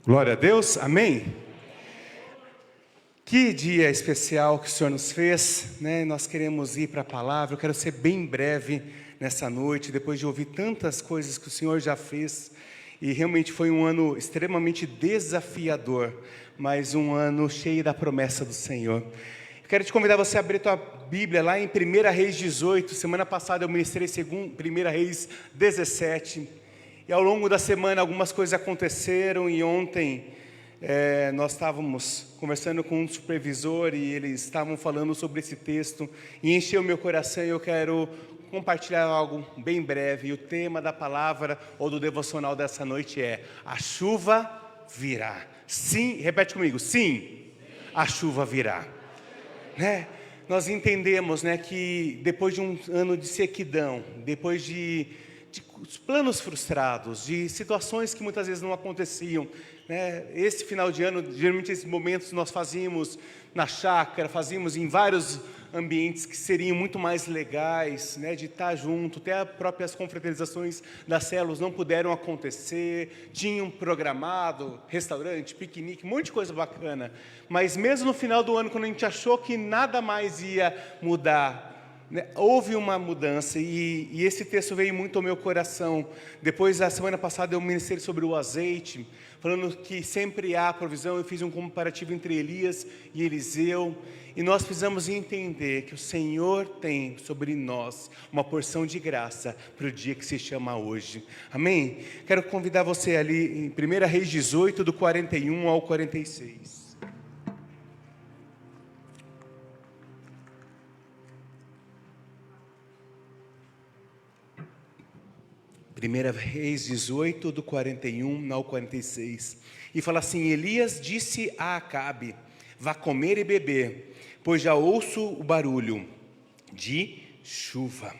Glória a Deus, amém? Que dia especial que o Senhor nos fez, né? Nós queremos ir para a palavra. Eu quero ser bem breve nessa noite, depois de ouvir tantas coisas que o Senhor já fez. E realmente foi um ano extremamente desafiador, mas um ano cheio da promessa do Senhor. Eu quero te convidar você a abrir a tua Bíblia lá em 1 Reis 18. Semana passada eu ministrei 1 Reis 17. E ao longo da semana algumas coisas aconteceram e ontem nós estávamos conversando com um supervisor e eles estavam falando sobre esse texto e encheu meu coração e eu quero compartilhar algo bem breve. E o tema da palavra ou do devocional dessa noite é: a chuva virá. Sim, repete comigo, sim, a chuva virá. Né? Nós entendemos, né, que depois de um ano de sequidão, depois de planos frustrados, de situações que muitas vezes não aconteciam, né? Esse final de ano, geralmente esses momentos nós fazíamos na chácara, fazíamos em vários ambientes que seriam muito mais legais, né, de estar junto. Até as próprias confraternizações das células não puderam acontecer, tinham programado restaurante, piquenique, um monte de coisa bacana. Mas mesmo no final do ano, quando a gente achou que nada mais ia mudar, houve uma mudança e esse texto veio muito ao meu coração. Depois, a semana passada, eu ministrei sobre o azeite, falando que sempre há provisão. Eu fiz um comparativo entre Elias e Eliseu, e nós precisamos entender que o Senhor tem sobre nós uma porção de graça para o dia que se chama hoje. Amém? Quero convidar você ali em 1 Reis 18, do 41 ao 46. 1 Reis 18, do 41 ao 46. E fala assim: Elias disse a Acabe: vá comer e beber, pois já ouço o barulho de chuva.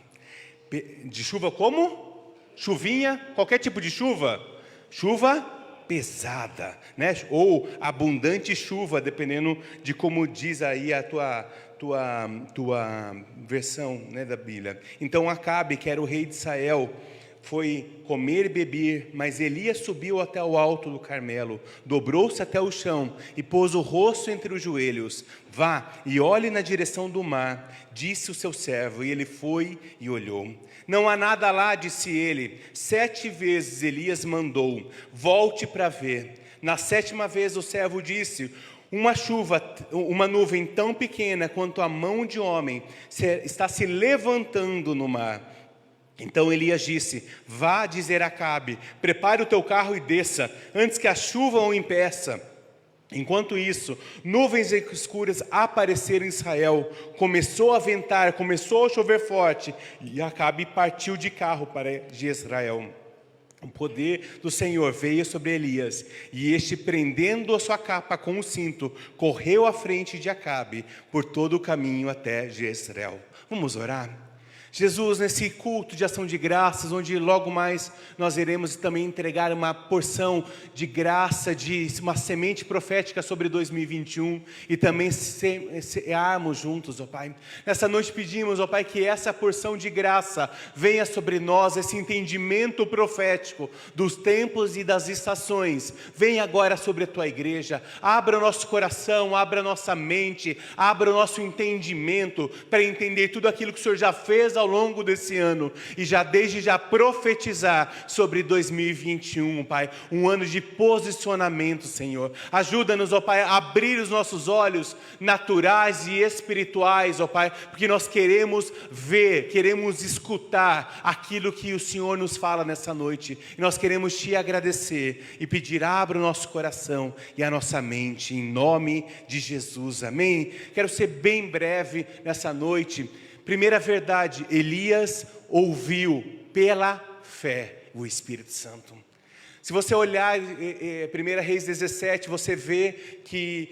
De chuva como? Chuvinha, qualquer tipo de chuva. Chuva pesada, né? Ou abundante chuva, dependendo de como diz aí a tua versão, né, da Bíblia. Então Acabe, que era o rei de Israel, foi comer e beber, mas Elias subiu até o alto do Carmelo, dobrou-se até o chão e pôs o rosto entre os joelhos. Vá e olhe na direção do mar, disse o seu servo, e ele foi e olhou. Não há nada lá, disse ele. 7 vezes Elias mandou: volte para ver. Na 7ª vez o servo disse: uma nuvem tão pequena quanto a mão de homem está se levantando no mar. Então Elias disse: vá dizer a Acabe, prepare o teu carro e desça, antes que a chuva o impeça. Enquanto isso, nuvens escuras apareceram em Israel, começou a ventar, começou a chover forte, e Acabe partiu de carro para Jezreel. O poder do Senhor veio sobre Elias, e este, prendendo a sua capa com um cinto, correu à frente de Acabe por todo o caminho até Jezreel. Vamos orar? Jesus, nesse culto de ação de graças, onde logo mais nós iremos também entregar uma porção de graça, de uma semente profética sobre 2021 e também cearmos juntos, ó Pai. Nessa noite pedimos, ó Pai, que essa porção de graça venha sobre nós, esse entendimento profético dos tempos e das estações, venha agora sobre a Tua igreja. Abra o nosso coração, abra a nossa mente, abra o nosso entendimento para entender tudo aquilo que o Senhor já fez ao longo desse ano e desde já profetizar sobre 2021, Pai, um ano de posicionamento, Senhor. Ajuda-nos, ó Pai, a abrir os nossos olhos naturais e espirituais, ó Pai, porque nós queremos ver, queremos escutar aquilo que o Senhor nos fala nessa noite, e nós queremos Te agradecer e pedir: abra o nosso coração e a nossa mente, em nome de Jesus, amém? Quero ser bem breve nessa noite. Primeira verdade: Elias ouviu pela fé o Espírito Santo. Se você olhar 1 Reis 17, você vê que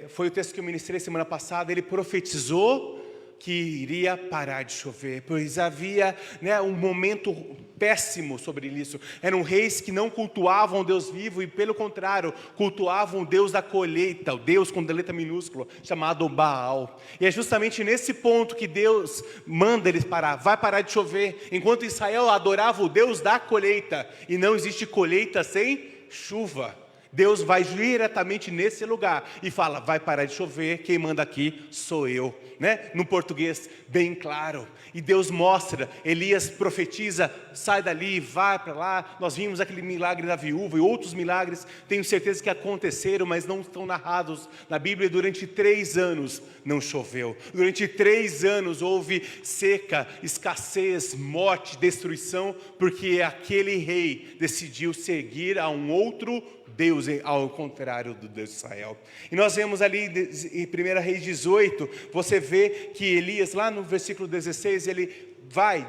foi o texto que eu ministrei semana passada. Ele profetizou que iria parar de chover, pois havia, né, um momento péssimo sobre isso. Eram reis que não cultuavam o Deus vivo e, pelo contrário, cultuavam o Deus da colheita, o Deus com letra minúscula, chamado Baal. E é justamente nesse ponto que Deus manda eles parar. Vai parar de chover. Enquanto Israel adorava o Deus da colheita, e não existe colheita sem chuva. Deus vai diretamente nesse lugar e fala, vai parar de chover, quem manda aqui sou eu, né? No português bem claro. E Deus mostra, Elias profetiza, sai dali, vai para lá. Nós vimos aquele milagre da viúva e outros milagres, tenho certeza que aconteceram, mas não estão narrados na Bíblia. Durante 3 anos não choveu, durante 3 anos houve seca, escassez, morte, destruição, porque aquele rei decidiu seguir a um outro Deus, ao contrário do Deus de Israel. E nós vemos ali em 1 Reis 18, você vê que Elias, lá no versículo 16, ele vai,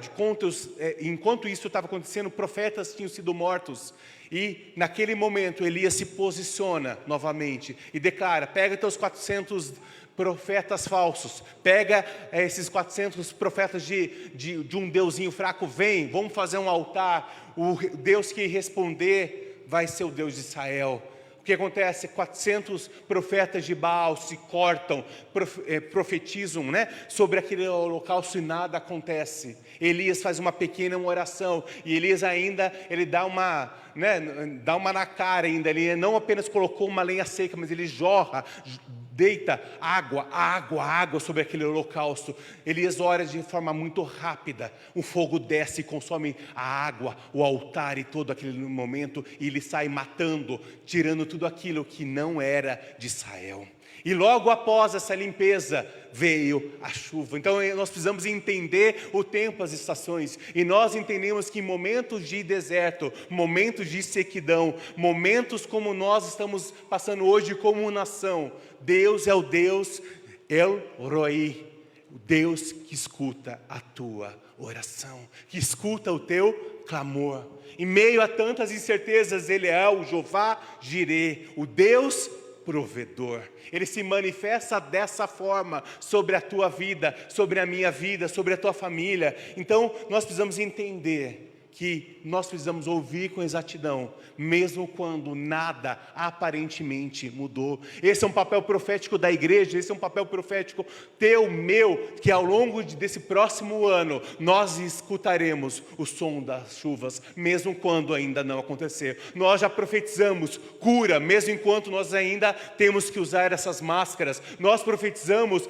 enquanto isso estava acontecendo, profetas tinham sido mortos. E naquele momento Elias se posiciona novamente e declara, pega teus 400 profetas falsos, pega esses 400 profetas de um deusinho fraco, vem, vamos fazer um altar, o Deus que responder vai ser o Deus de Israel. O que acontece? 400 profetas de Baal se cortam, profetizam, né, sobre aquele holocausto e nada acontece. Elias faz uma pequena oração e Elias ainda, ele dá uma na cara ainda, ele não apenas colocou uma lenha seca, mas ele jorra, deita água sobre aquele holocausto. Elias ora de forma muito rápida, o fogo desce e consome a água, o altar e todo aquele momento, e ele sai matando, tirando tudo aquilo que não era de Israel. E logo após essa limpeza, veio a chuva. Então nós precisamos entender o tempo, as estações. E nós entendemos que em momentos de deserto, momentos de sequidão, momentos como nós estamos passando hoje como nação, Deus é o Deus El Roi, o Deus que escuta a tua oração, que escuta o teu clamor. Em meio a tantas incertezas, Ele é o Jeová Jireh, o Deus provedor. Ele se manifesta dessa forma sobre a tua vida, sobre a minha vida, sobre a tua família. Então nós precisamos entender que nós precisamos ouvir com exatidão, mesmo quando nada aparentemente mudou. Esse é um papel profético da igreja, esse é um papel profético teu, meu, que ao longo desse próximo ano, nós escutaremos o som das chuvas, mesmo quando ainda não acontecer. Nós já profetizamos cura, mesmo enquanto nós ainda temos que usar essas máscaras. Nós profetizamos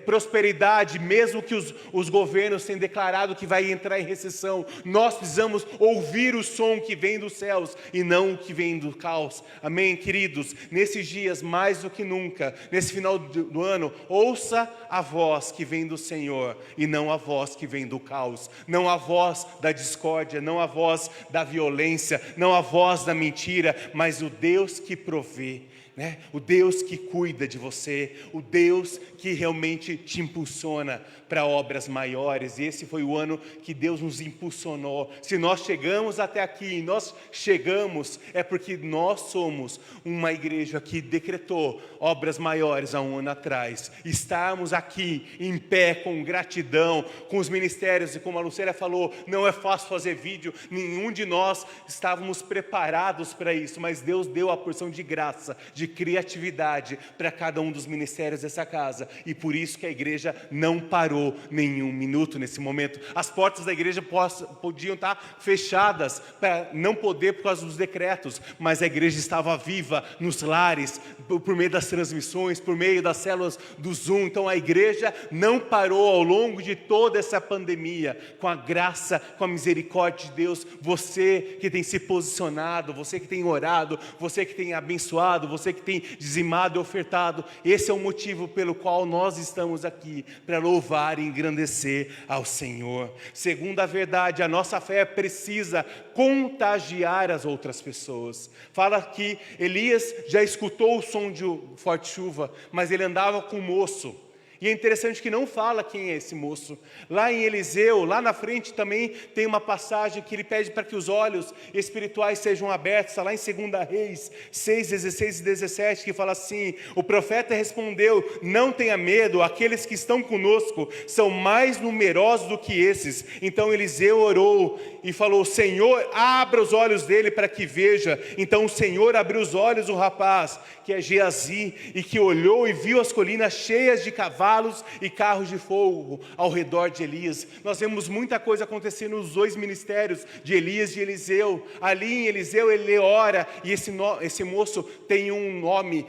prosperidade, mesmo que os governos tenham declarado que vai entrar em recessão. Nós precisamos ouvir o som que vem dos céus e não o que vem do caos. Amém, queridos? Nesses dias, mais do que nunca, nesse final do ano, ouça a voz que vem do Senhor e não a voz que vem do caos, não a voz da discórdia, não a voz da violência, não a voz da mentira, mas o Deus que provê, né? O Deus que cuida de você, o Deus que realmente te impulsiona para obras maiores. E esse foi o ano que Deus nos impulsionou. Se nós chegamos até aqui, nós chegamos, é porque nós somos uma igreja que decretou obras maiores há um ano atrás. Estamos aqui em pé com gratidão, com os ministérios, e como a Lucélia falou, não é fácil fazer vídeo, nenhum de nós estávamos preparados para isso, mas Deus deu a porção de graça, de criatividade para cada um dos ministérios dessa casa, e por isso que a igreja não parou nenhum minuto nesse momento. As portas da igreja podiam estar fechadas, para não poder por causa dos decretos, mas a igreja estava viva nos lares, por meio das transmissões, por meio das células do Zoom. Então a igreja não parou ao longo de toda essa pandemia, com a graça, com a misericórdia de Deus. Você que tem se posicionado, você que tem orado, você que tem abençoado, você que tem dizimado e ofertado, esse é o motivo pelo qual nós estamos aqui, para louvar e engrandecer ao Senhor. Segunda verdade, a nossa fé precisa contagiar as outras pessoas. Fala que Elias já escutou o som de forte chuva, mas ele andava com um moço. E é interessante que não fala quem é esse moço. Lá em Eliseu, lá na frente também tem uma passagem que ele pede para que os olhos espirituais sejam abertos. Está lá em 2 Reis 6, 16 e 17, que fala assim: o profeta respondeu, não tenha medo, aqueles que estão conosco são mais numerosos do que esses. Então Eliseu orou e falou, Senhor, abra os olhos dele para que veja. Então o Senhor abriu os olhos do rapaz, que é Geazi, e que olhou e viu as colinas cheias de cavalos cavalos e carros de fogo ao redor de Elias. Nós vemos muita coisa acontecendo nos dois ministérios de Elias e de Eliseu. Ali em Eliseu ele ora e esse moço tem um nome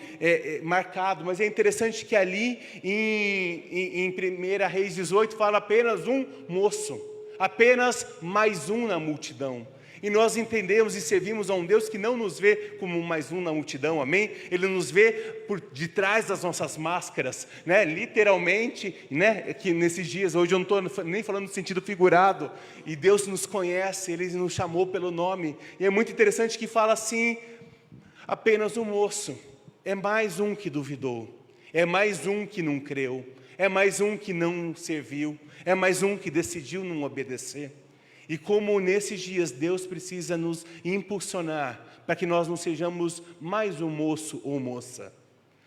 marcado, mas é interessante que ali em 1 Reis 18 fala apenas um moço, apenas mais um na multidão. E nós entendemos e servimos a um Deus que não nos vê como mais um na multidão, amém? Ele nos vê por detrás das nossas máscaras, né? Literalmente, né? Que nesses dias, hoje eu não estou nem falando no sentido figurado, e Deus nos conhece, Ele nos chamou pelo nome. E é muito interessante que fala assim, apenas um moço, é mais um que duvidou, é mais um que não creu, é mais um que não serviu, é mais um que decidiu não obedecer. E como nesses dias Deus precisa nos impulsionar para que nós não sejamos mais um moço ou moça,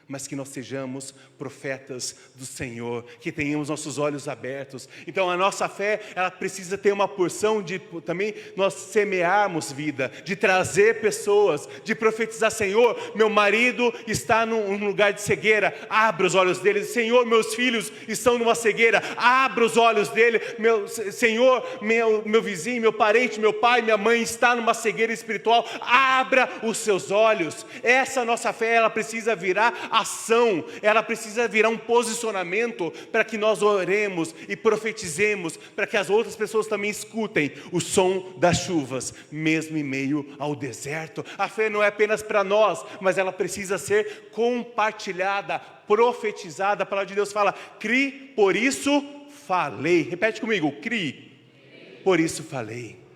mas que nós sejamos profetas do Senhor, que tenhamos nossos olhos abertos. Então a nossa fé, ela precisa ter uma porção de também nós semearmos vida, de trazer pessoas, de profetizar, Senhor, meu marido está num lugar de cegueira, abra os olhos dele. Senhor, meus filhos estão numa cegueira, abra os olhos dele. Senhor, meu vizinho, meu parente, meu pai, minha mãe está numa cegueira espiritual, abra os seus olhos. Essa nossa fé, ela precisa virar ação, ela precisa virar um posicionamento para que nós oremos e profetizemos, para que as outras pessoas também escutem o som das chuvas, mesmo em meio ao deserto. A fé não é apenas para nós, mas ela precisa ser compartilhada, profetizada. A palavra de Deus fala, crie, por isso falei. Repete comigo, crie, por isso falei.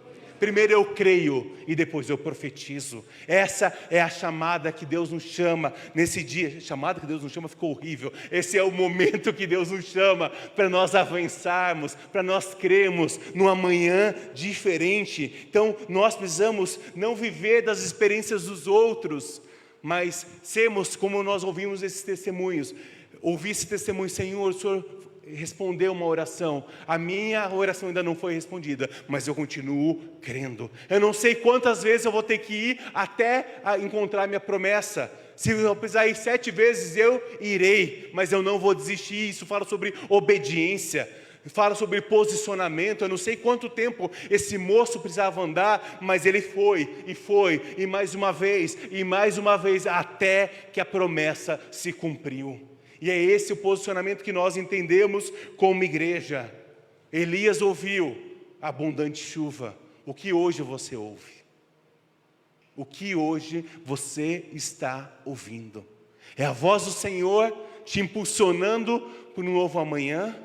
Primeiro eu creio e depois eu profetizo. Essa é a chamada que Deus nos chama nesse dia. Chamada que Deus nos chama ficou horrível. Esse é o momento que Deus nos chama para nós avançarmos, para nós crermos num amanhã diferente. Então nós precisamos não viver das experiências dos outros, mas sermos como nós ouvimos esses testemunhos. Ouvir esse testemunho, Senhor, o Senhor respondeu uma oração, a minha oração ainda não foi respondida, mas eu continuo crendo. Eu não sei quantas vezes eu vou ter que ir até encontrar minha promessa. Se eu precisar ir 7 vezes, eu irei, mas eu não vou desistir. Isso fala sobre obediência, fala sobre posicionamento. Eu não sei quanto tempo esse moço precisava andar, mas ele foi, e mais uma vez, até que a promessa se cumpriu. E é esse o posicionamento que nós entendemos como igreja. Elias ouviu abundante chuva. O que hoje você ouve? O que hoje você está ouvindo? É a voz do Senhor te impulsionando para um novo amanhã?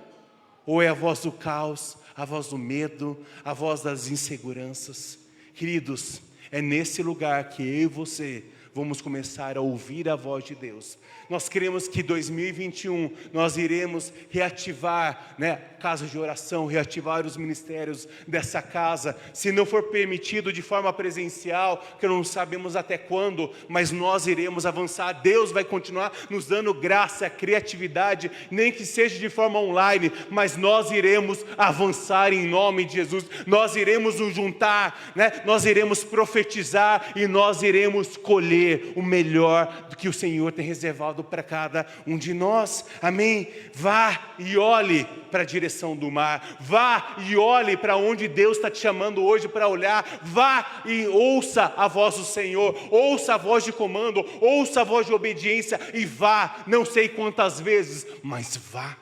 Ou é a voz do caos, a voz do medo, a voz das inseguranças? Queridos, é nesse lugar que eu e você vamos começar a ouvir a voz de Deus. Nós queremos que 2021 nós iremos reativar, casa de oração, reativar os ministérios dessa casa. Se não for permitido de forma presencial, que não sabemos até quando, mas nós iremos avançar. Deus vai continuar nos dando graça, criatividade, nem que seja de forma online, mas nós iremos avançar em nome de Jesus. Nós iremos nos juntar, nós iremos profetizar e nós iremos colher o melhor do que o Senhor tem reservado para cada um de nós, amém? Vá e olhe para a direção do mar, vá e olhe para onde Deus está te chamando hoje para olhar, vá e ouça a voz do Senhor, ouça a voz de comando, ouça a voz de obediência e vá, não sei quantas vezes, mas vá,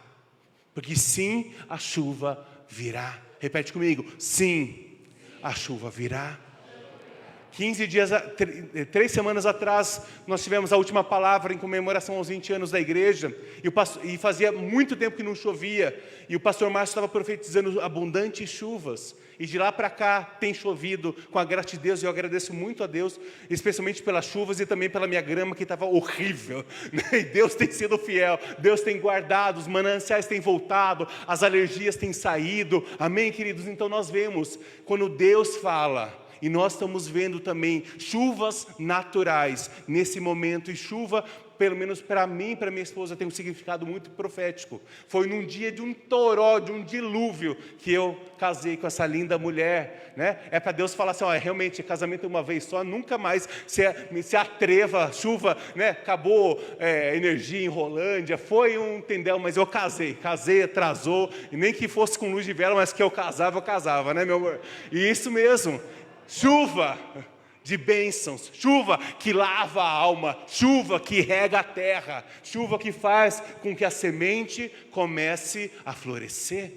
porque sim, a chuva virá. Repete comigo, sim, a chuva virá. 3 semanas atrás, nós tivemos a última palavra em comemoração aos 20 anos da igreja, e fazia muito tempo que não chovia, e o pastor Márcio estava profetizando abundantes chuvas, e de lá para cá tem chovido com a graça de Deus, e eu agradeço muito a Deus, especialmente pelas chuvas e também pela minha grama que estava horrível, e Deus tem sido fiel, Deus tem guardado, os mananciais têm voltado, as alergias têm saído, amém, queridos? Então nós vemos, quando Deus fala, e nós estamos vendo também chuvas naturais nesse momento, e chuva pelo menos para mim e para minha esposa, tem um significado muito profético. Foi num dia de um toró, de um dilúvio, que eu casei com essa linda mulher, né? É para Deus falar assim, realmente, casamento é uma vez só, nunca mais se atreva, chuva, né? Acabou energia em Rolândia, foi um tendel, mas eu casei, atrasou, e nem que fosse com luz de vela, mas que eu casava, né, meu amor? E isso mesmo, chuva de bênçãos, chuva que lava a alma, chuva que rega a terra, chuva que faz com que a semente comece a florescer.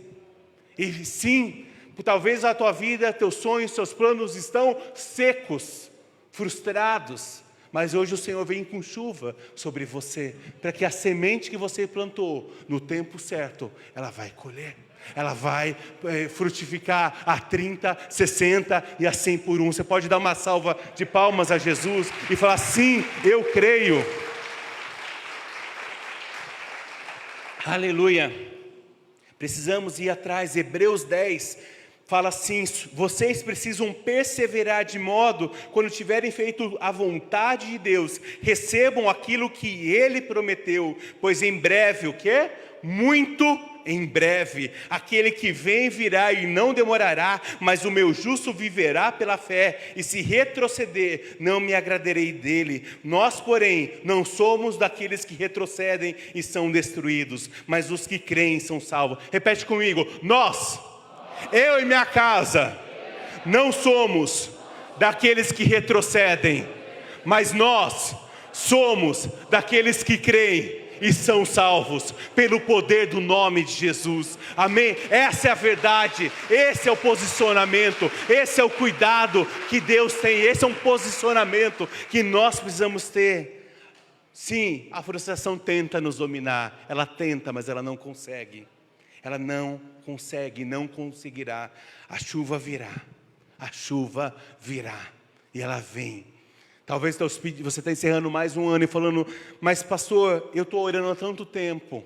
E sim, talvez a tua vida, teus sonhos, teus planos estão secos, frustrados, mas hoje o Senhor vem com chuva sobre você, para que a semente que você plantou, no tempo certo, ela vai colher. Ela vai frutificar a 30, 60 e a 100 por um. Você pode dar uma salva de palmas a Jesus e falar, sim, eu creio. Aleluia. Precisamos ir atrás. Hebreus 10 fala assim, vocês precisam perseverar de modo, quando tiverem feito a vontade de Deus, recebam aquilo que Ele prometeu, pois em breve, o quê? Muito em breve, aquele que vem virá e não demorará, mas o meu justo viverá pela fé, e se retroceder, não me agradarei dele. Nós, porém, não somos daqueles que retrocedem e são destruídos, mas os que creem são salvos. Repete comigo, nós, eu e minha casa, não somos daqueles que retrocedem, mas nós somos daqueles que creem e são salvos pelo poder do nome de Jesus, amém? Essa é a verdade, esse é o posicionamento, esse é o cuidado que Deus tem, esse é um posicionamento que nós precisamos ter. Sim, a frustração tenta nos dominar, ela tenta, mas ela não consegue, não conseguirá. A chuva virá, e ela vem. Talvez você está encerrando mais um ano e falando, mas pastor, eu estou orando há tanto tempo,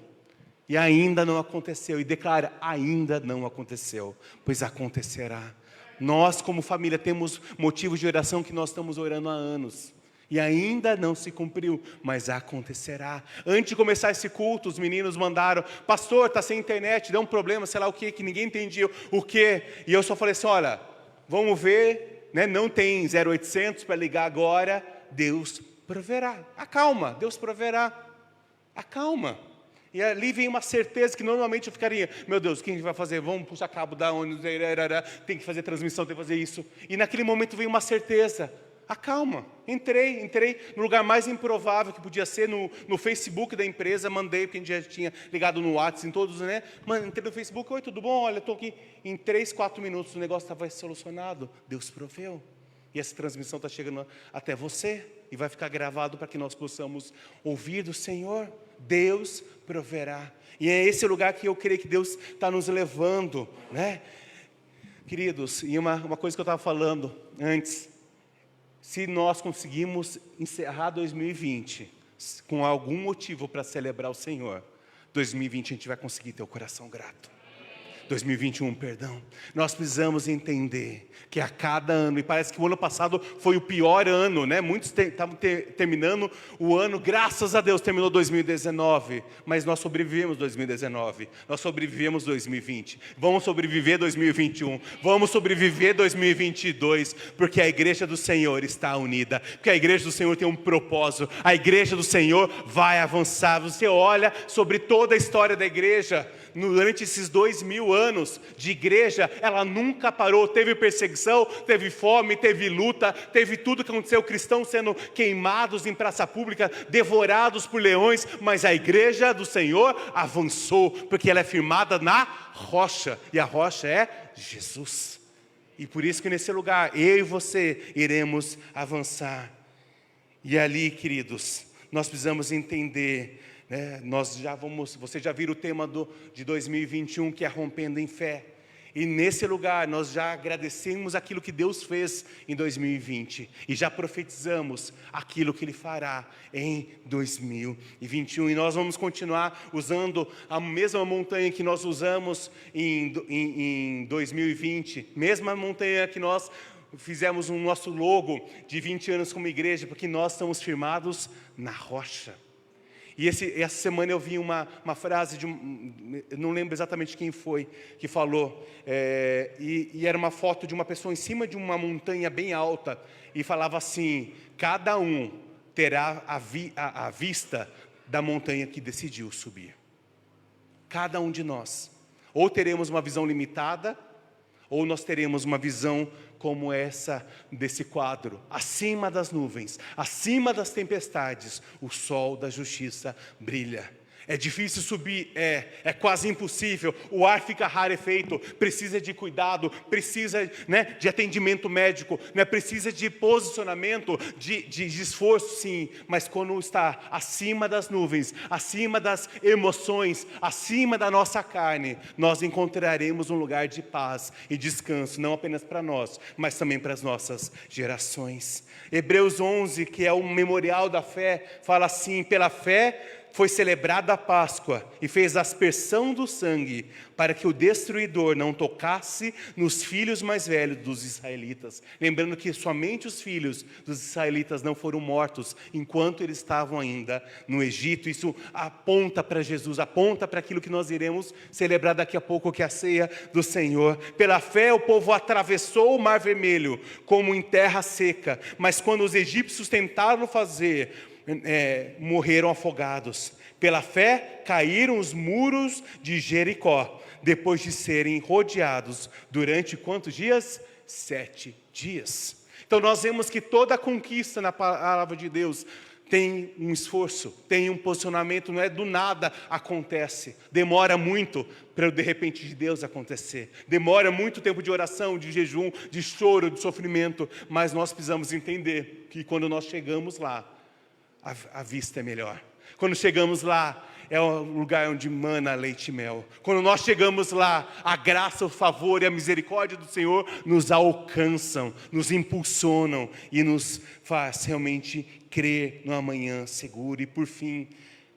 e ainda não aconteceu. E declara, ainda não aconteceu, pois acontecerá. Nós como família temos motivos de oração que nós estamos orando há anos, e ainda não se cumpriu, mas acontecerá. Antes de começar esse culto, os meninos mandaram, pastor, está sem internet, deu um problema, sei lá o que ninguém entendia o que. E eu só falei assim, olha, vamos ver, né? Não tem 0800 para ligar agora, Deus proverá. Acalma, Deus proverá. Acalma. E ali vem uma certeza que normalmente eu ficaria, meu Deus, quem vai fazer? Vamos puxar cabo da ônibus, tem que fazer transmissão, tem que fazer isso. E naquele momento vem uma certeza. Acalma, entrei no lugar mais improvável que podia ser, no Facebook da empresa, mandei, porque a gente já tinha ligado no WhatsApp, em todos, né? Entrei no Facebook, oi, tudo bom? Olha, estou aqui, em 3, 4 minutos o negócio estava solucionado, Deus proveu. E essa transmissão está chegando até você, e vai ficar gravado para que nós possamos ouvir do Senhor. Deus proverá. E é esse lugar que eu creio que Deus está nos levando, né? Queridos, e uma coisa que eu estava falando antes, se nós conseguimos encerrar 2020 com algum motivo para celebrar o Senhor, 2020 a gente vai conseguir ter o coração grato. 2021, perdão. Nós precisamos entender que a cada ano, e parece que o ano passado foi o pior ano, né? Muitos estavam terminando o ano, graças a Deus terminou 2019, mas nós sobrevivemos 2019, nós sobrevivemos 2020, vamos sobreviver 2021, vamos sobreviver 2022, porque a igreja do Senhor está unida, porque a igreja do Senhor tem um propósito, a igreja do Senhor vai avançar. Você olha sobre toda a história da igreja, durante esses 2000 anos de igreja, ela nunca parou, teve perseguição, teve fome, teve luta, teve tudo que aconteceu, cristãos sendo queimados em praça pública, devorados por leões, mas a igreja do Senhor avançou, porque ela é firmada na rocha, e a rocha é Jesus, e por isso que nesse lugar, eu e você iremos avançar. E ali, queridos, nós precisamos entender, você já viu o tema de 2021, que é rompendo em fé. E nesse lugar nós já agradecemos aquilo que Deus fez em 2020. E já profetizamos aquilo que Ele fará em 2021. E nós vamos continuar usando a mesma montanha que nós usamos em 2020. Mesma montanha que nós fizemos o nosso logo de 20 anos como igreja. Porque nós estamos firmados na rocha. E essa semana eu vi uma frase eu não lembro exatamente quem foi que falou, e era uma foto de uma pessoa em cima de uma montanha bem alta, e falava assim: cada um terá a vista da montanha que decidiu subir. Cada um de nós. Ou teremos uma visão limitada, ou nós teremos uma visão como essa desse quadro. Acima das nuvens, acima das tempestades, o sol da justiça brilha. É difícil subir, é quase impossível, o ar fica rarefeito, precisa de cuidado, precisa, né, de atendimento médico, né, precisa de posicionamento, de esforço, sim, mas quando está acima das nuvens, acima das emoções, acima da nossa carne, nós encontraremos um lugar de paz e descanso, não apenas para nós, mas também para as nossas gerações. Hebreus 11, que é o memorial da fé, fala assim: pela fé foi celebrada a Páscoa e fez aspersão do sangue, para que o destruidor não tocasse nos filhos mais velhos dos israelitas. Lembrando que somente os filhos dos israelitas não foram mortos enquanto eles estavam ainda no Egito. Isso aponta para Jesus, aponta para aquilo que nós iremos celebrar daqui a pouco, que é a ceia do Senhor. Pela fé o povo atravessou o Mar Vermelho como em terra seca, mas quando os egípcios tentaram morreram afogados. Pela fé caíram os muros de Jericó, depois de serem rodeados durante quantos dias? 7 dias. Então nós vemos que toda conquista na palavra de Deus tem um esforço, tem um posicionamento, não é do nada acontece. Demora muito para de repente de Deus acontecer. Demora muito tempo de oração, de jejum, de choro, de sofrimento, mas nós precisamos entender que quando nós chegamos lá, a vista é melhor. Quando chegamos lá, é o lugar onde mana leite e mel. Quando nós chegamos lá, a graça, o favor e a misericórdia do Senhor nos alcançam, nos impulsionam e nos faz realmente crer no amanhã seguro. E por fim,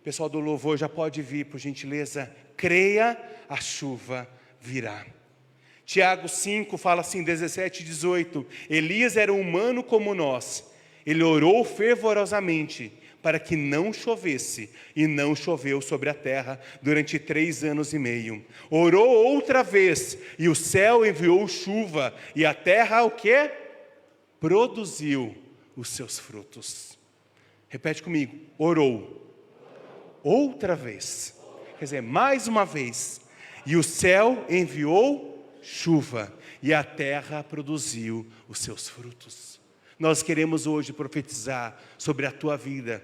pessoal do louvor já pode vir, por gentileza. Creia, a chuva virá. Tiago 5 fala assim, 17 e 18. Elias era humano como nós. Ele orou fervorosamente para que não chovesse, e não choveu sobre a terra durante 3 anos e meio. Orou outra vez, e o céu enviou chuva, e a terra o quê? Produziu os seus frutos. Repete comigo, orou. Outra vez, quer dizer, mais uma vez, e o céu enviou chuva, e a terra produziu os seus frutos. Nós queremos hoje profetizar sobre a tua vida,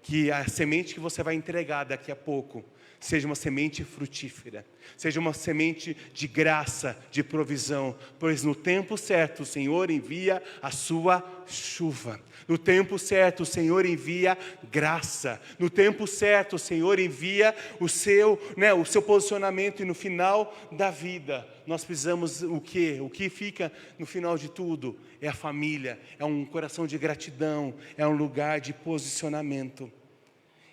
que a semente que você vai entregar daqui a pouco seja uma semente frutífera, seja uma semente de graça, de provisão, pois no tempo certo o Senhor envia a sua chuva. No tempo certo o Senhor envia graça. No tempo certo o Senhor envia o seu posicionamento, e no final da vida nós precisamos o quê? O que fica no final de tudo? É a família, é um coração de gratidão, é um lugar de posicionamento.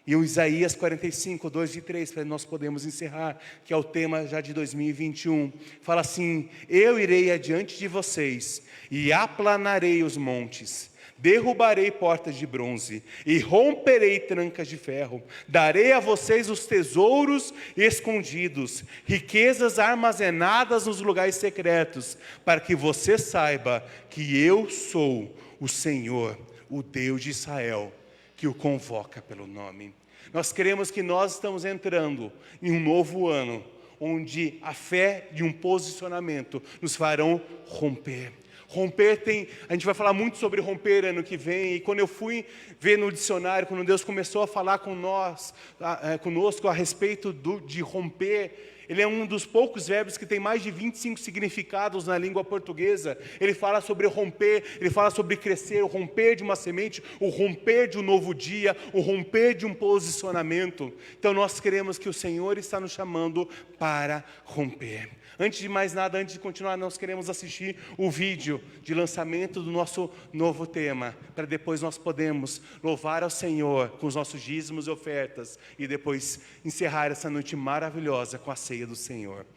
E o Isaías 45, 2 e 3, para nós podermos encerrar, que é o tema já de 2021, fala assim: eu irei adiante de vocês e aplanarei os montes, derrubarei portas de bronze e romperei trancas de ferro, darei a vocês os tesouros escondidos, riquezas armazenadas nos lugares secretos, para que você saiba que eu sou o Senhor, o Deus de Israel, que o convoca pelo nome. Nós queremos que nós estamos entrando em um novo ano, onde a fé e um posicionamento nos farão romper. Romper a gente vai falar muito sobre romper ano que vem, e quando eu fui ver no dicionário, quando Deus começou a falar conosco a respeito de romper, ele é um dos poucos verbos que tem mais de 25 significados na língua portuguesa. Ele fala sobre romper, ele fala sobre crescer, o romper de uma semente, o romper de um novo dia, o romper de um posicionamento. Então nós queremos que o Senhor está nos chamando para romper. Antes de mais nada, antes de continuar, nós queremos assistir o vídeo de lançamento do nosso novo tema, para depois nós podermos louvar ao Senhor com os nossos dízimos e ofertas, e depois encerrar essa noite maravilhosa com a ceia do Senhor.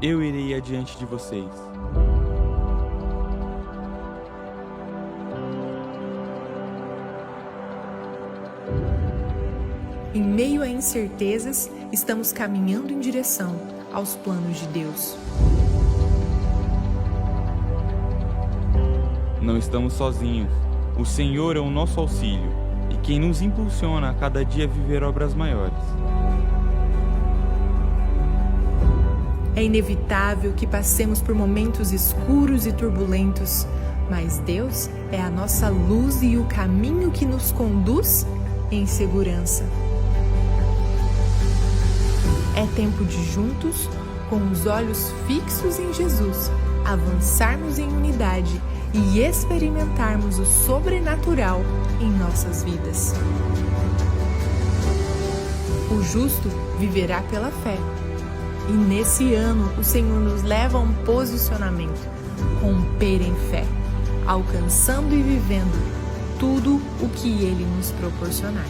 eu irei adiante de vocês. Em meio a incertezas, estamos caminhando em direção aos planos de Deus. Não estamos sozinhos. O Senhor é o nosso auxílio e quem nos impulsiona a cada dia a viver obras maiores. É inevitável que passemos por momentos escuros e turbulentos, mas Deus é a nossa luz e o caminho que nos conduz em segurança. É tempo de juntos, com os olhos fixos em Jesus, avançarmos em unidade e experimentarmos o sobrenatural em nossas vidas. O justo viverá pela fé. E nesse ano o Senhor nos leva a um posicionamento, romper em fé, alcançando e vivendo tudo o que Ele nos proporcionar.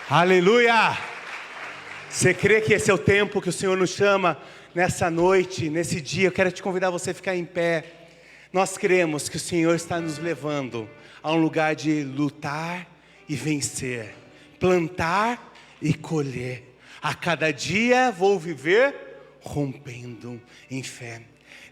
Aleluia! Você crê que esse é o tempo que o Senhor nos chama nessa noite, nesse dia? Eu quero te convidar a você ficar em pé. Nós cremos que o Senhor está nos levando a um lugar de lutar e vencer, plantar e colher. A cada dia vou viver rompendo em fé.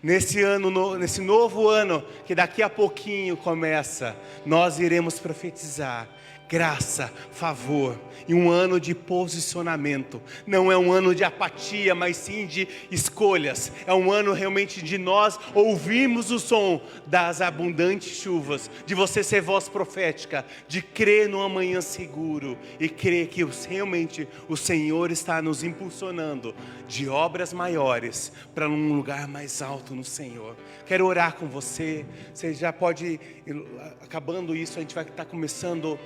Nesse ano, nesse novo ano que daqui a pouquinho começa, nós iremos profetizar graça, favor e um ano de posicionamento. Não é um ano de apatia, mas sim de escolhas. É um ano realmente de nós ouvirmos o som das abundantes chuvas, de você ser voz profética, de crer no amanhã seguro e crer que realmente o Senhor está nos impulsionando de obras maiores para um lugar mais alto no Senhor. Quero orar com você. Você já pode, acabando isso, a gente vai estar começando.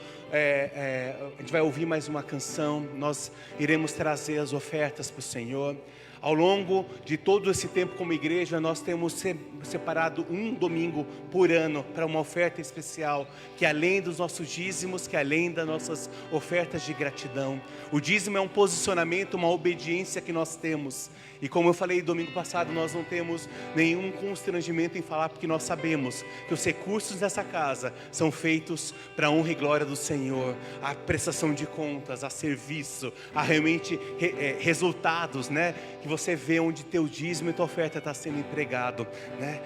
A gente vai ouvir mais uma canção. Nós iremos trazer as ofertas para o Senhor. Ao longo de todo esse tempo como igreja, nós temos separado um domingo por ano para uma oferta especial, que além dos nossos dízimos, que além das nossas ofertas de gratidão. O dízimo é um posicionamento, uma obediência que nós temos. E como eu falei domingo passado, nós não temos nenhum constrangimento em falar, porque nós sabemos que os recursos dessa casa são feitos para a honra e glória do Senhor, a prestação de contas, a serviço, a realmente resultados, né? Que você vê onde teu dízimo e tua oferta está sendo empregado, né?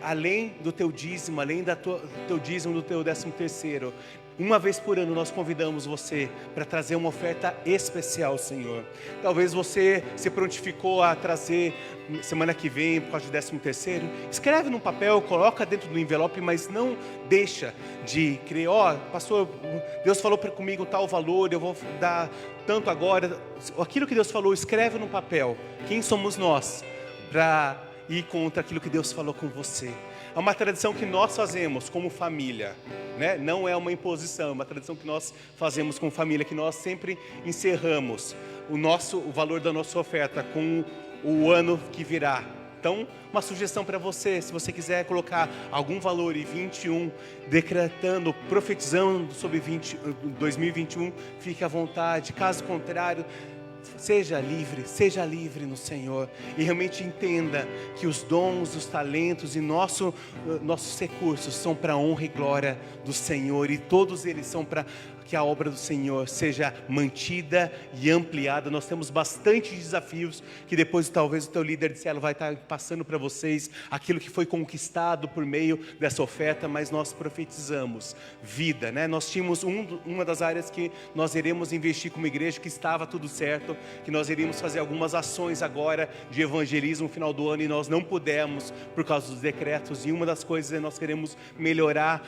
Além do teu dízimo, além do teu dízimo, do teu 13º, uma vez por ano nós convidamos você para trazer uma oferta especial, Senhor. Talvez você se prontificou a trazer semana que vem por causa do 13º. Escreve num papel, coloca dentro do envelope, mas não deixa de crer. Pastor, Deus falou comigo tal valor, eu vou dar tanto agora. Aquilo que Deus falou, escreve no papel. Quem somos nós para ir contra aquilo que Deus falou com você? É uma tradição que nós fazemos como família, né? Não é uma imposição, é uma tradição que nós fazemos como família, que nós sempre encerramos o valor da nossa oferta com o ano que virá. Então, uma sugestão para você, se você quiser colocar algum valor em 21, decretando, profetizando sobre 2021, fique à vontade. Caso contrário, seja livre no Senhor e realmente entenda que os dons, os talentos e nossos recursos são para a honra e glória do Senhor, e todos eles são para que a obra do Senhor seja mantida e ampliada. Nós temos bastante desafios que depois talvez o teu líder de célula vai estar passando para vocês aquilo que foi conquistado por meio dessa oferta, mas nós profetizamos vida, né? Nós tínhamos uma das áreas que nós iremos investir como igreja, que estava tudo certo, que nós iríamos fazer algumas ações agora de evangelismo no final do ano, e nós não pudemos por causa dos decretos, e uma das coisas é nós queremos melhorar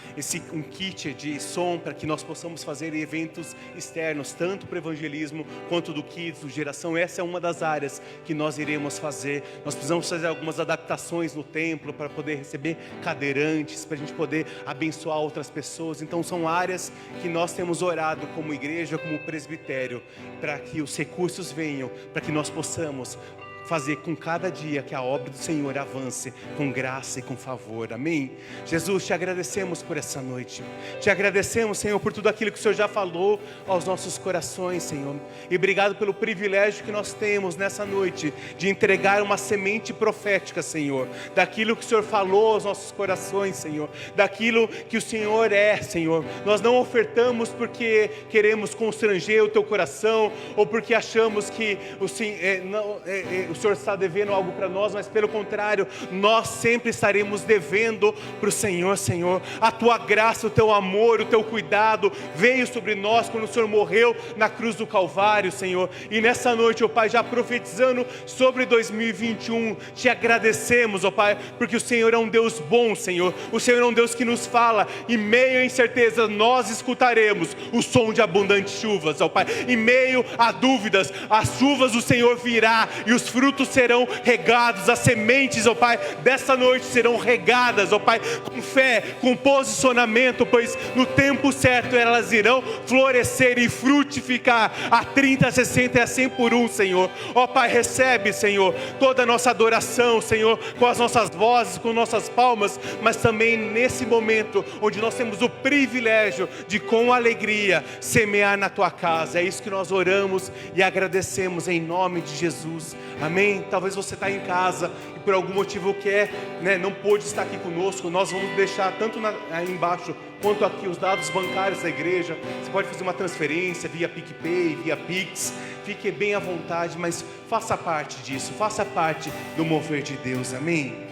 um kit de som para que nós possamos fazer eventos externos, tanto para o evangelismo quanto do Kids, do Geração. Essa é uma das áreas que nós iremos fazer. Nós precisamos fazer algumas adaptações no templo para poder receber cadeirantes, para a gente poder abençoar outras pessoas. Então são áreas que nós temos orado como igreja, como presbitério, para que os recursos venham, para que nós possamos fazer com cada dia que a obra do Senhor avance com graça e com favor, amém? Jesus, te agradecemos por essa noite, te agradecemos, Senhor, por tudo aquilo que o Senhor já falou aos nossos corações, Senhor, e obrigado pelo privilégio que nós temos nessa noite, de entregar uma semente profética, Senhor, daquilo que o Senhor falou aos nossos corações, Senhor, daquilo que o Senhor é, Senhor. Nós não ofertamos porque queremos constranger o teu coração, ou porque achamos que o Senhor está devendo algo para nós, mas pelo contrário, nós sempre estaremos devendo para o Senhor. Senhor, a tua graça, o teu amor, o teu cuidado veio sobre nós quando o Senhor morreu na cruz do Calvário, Senhor, e nessa noite, ó Pai, já profetizando sobre 2021, te agradecemos, ó Pai, porque o Senhor é um Deus bom, Senhor, o Senhor é um Deus que nos fala, em meio à incerteza nós escutaremos o som de abundantes chuvas, ó Pai, em meio a dúvidas, as chuvas do Senhor virá, e os frutos serão regados, as sementes, ó Pai, dessa noite serão regadas, ó Pai, com fé, com posicionamento, pois no tempo certo elas irão florescer e frutificar a 30, a 60 e a 100 por um, Senhor. Ó Pai, recebe, Senhor, toda a nossa adoração, Senhor, com as nossas vozes, com nossas palmas, mas também nesse momento onde nós temos o privilégio de com alegria semear na tua casa. É isso que nós oramos e agradecemos em nome de Jesus, amém. Talvez você está em casa e por algum motivo quer, não pôde estar aqui conosco. Nós vamos deixar tanto aí embaixo quanto aqui os dados bancários da igreja. Você pode fazer uma transferência via PicPay, via Pix. Fique bem à vontade, mas faça parte disso, faça parte do mover de Deus, amém?